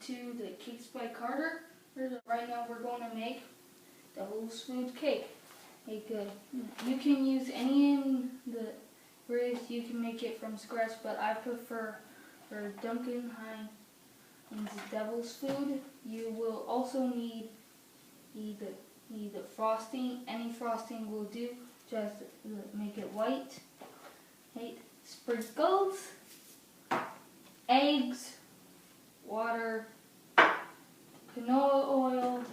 to the Cakes by Carter. Right now we're going to make Devil's Food cake. You can use any in the ingredients. You can make it from scratch, but I prefer Duncan Hines Devil's Food. You will also need the frosting. Any frosting will do. Just make it white. Sprinkles, eggs, water, canola oil.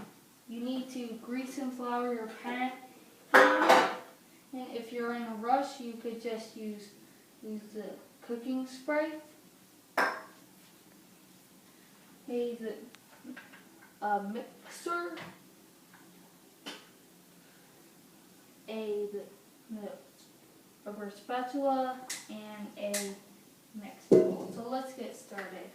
You need to grease and flour your pan. And if you're in a rush, you could just use the cooking spray. A mixer, a rubber spatula, and a mixing bowl. So let's get started.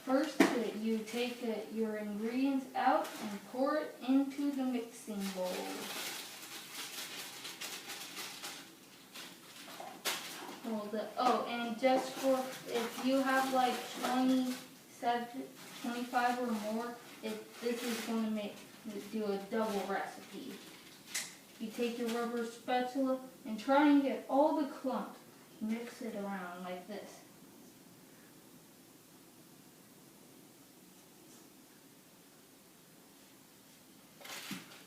First, you take your ingredients out and pour it into the mixing bowl. And just for, if you have like 25 or more, this is going to do a double recipe. You take your rubber spatula and try and get all the clumps. Mix it around like this.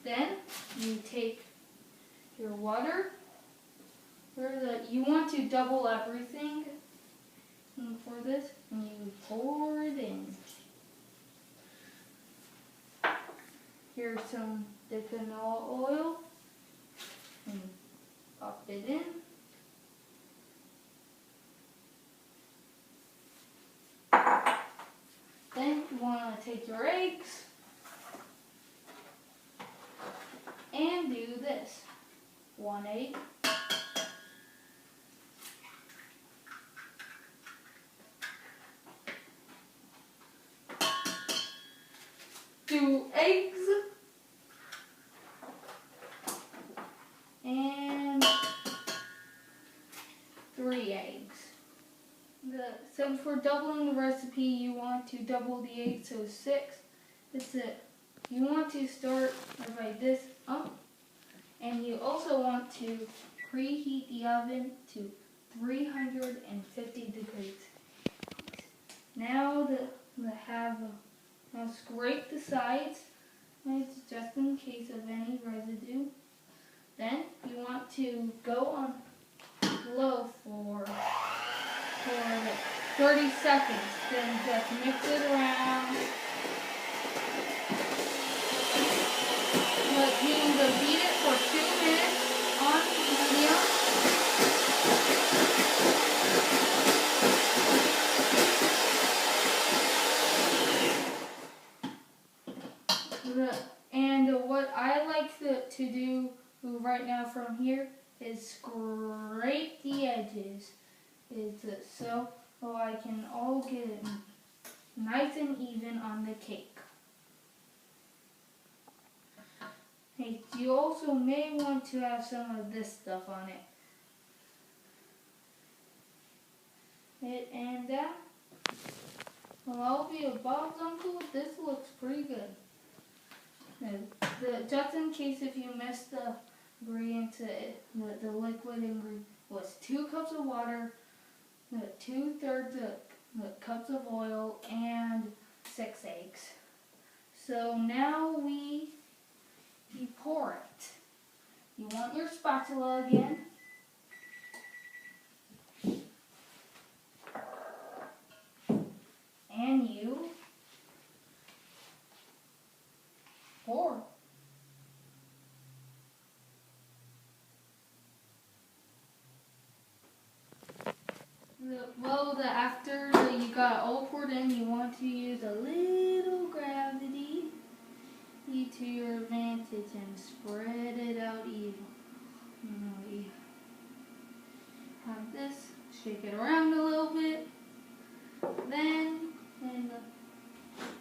Then you take your water. You want to double everything for this, and you pour it in. Here's the canola oil, and pop it in. Then you want to take your eggs and do this. 1 egg. 2 eggs. And 3 eggs. Since we're doubling the recipe, you want to double the eggs, so 6. That's it. You want to start like this up. And you also want to preheat the oven to 350 degrees. Now scrape the sides, just in case of any residue. Then you want to go on low for 30 seconds. Then just mix it around. You need to beat it for 2 minutes on medium. And what I like to do right now from here is scrape the edges, so I can all get it nice and even on the cake. You also may want to have some of this stuff on it. And I'll be a Bob's uncle. This looks pretty good. Just in case if you missed the ingredients, the liquid ingredient was 2 cups of water, 2/3 cups of oil, and 6 eggs. So now you pour it. You want your spatula again. And you pour. After you got it all poured in, you want to use a little gravity to your advantage and spread it out evenly. Have this, shake it around a little bit, then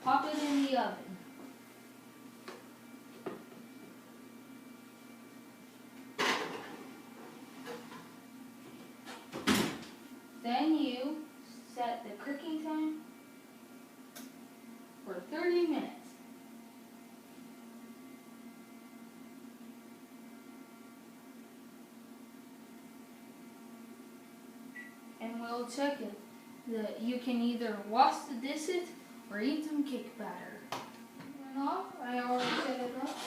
pop it in the oven. Then you set the cooking time for 30 minutes. And we'll check it. You can either wash the dishes or eat some cake batter. Went off. I already set it up.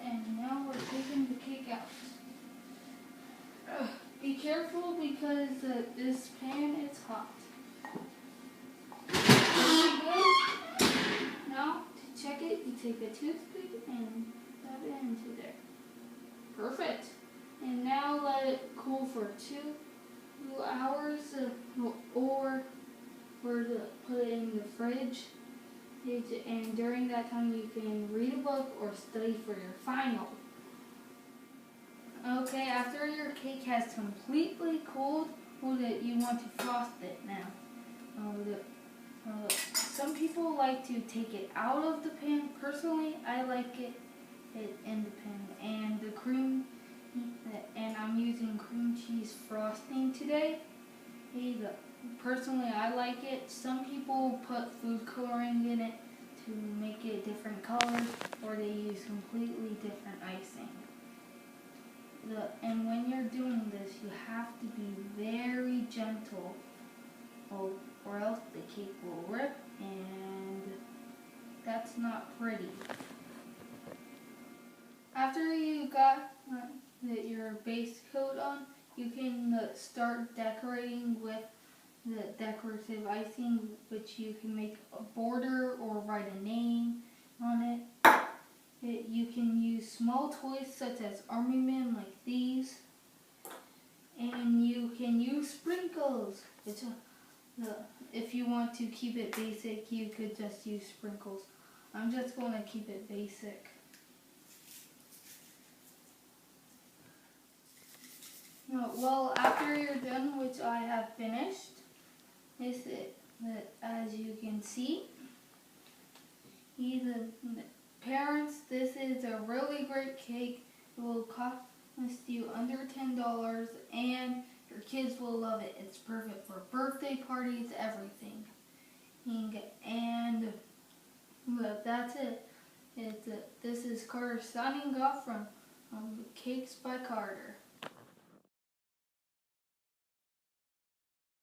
And now we're taking the cake out. Be careful because this pan is hot. Good. Now to check it, you take a toothpick and dab it into there. Perfect. And now let it cool for 2 hours, or put it in the fridge. And during that time, you can read a book or study for your final. Okay, after your cake has completely cooled, you want to frost it now. Some people like to take it out of the pan. Personally, I like it in the pan. And the cream, and I'm using cream cheese frosting today. Personally, I like it. Some people put food coloring in it to make it different colors, or they use completely different icing. And when you're doing this, you have to be very gentle, or else the cake will rip, and that's not pretty. After you got your base coat on, you can start decorating with the decorative icing, which you can make a border or write a name on it. You can use small toys such as army men like these, and you can use sprinkles. If you want to keep it basic, you could just use sprinkles. I'm just going to keep it basic. Well, after you're done, which I have finished, as you can see, the parents, this is a really great cake. It will cost you under $10, and your kids will love it. It's perfect for birthday parties, everything. And that's it. This is Carter signing off from Cakes by Carter.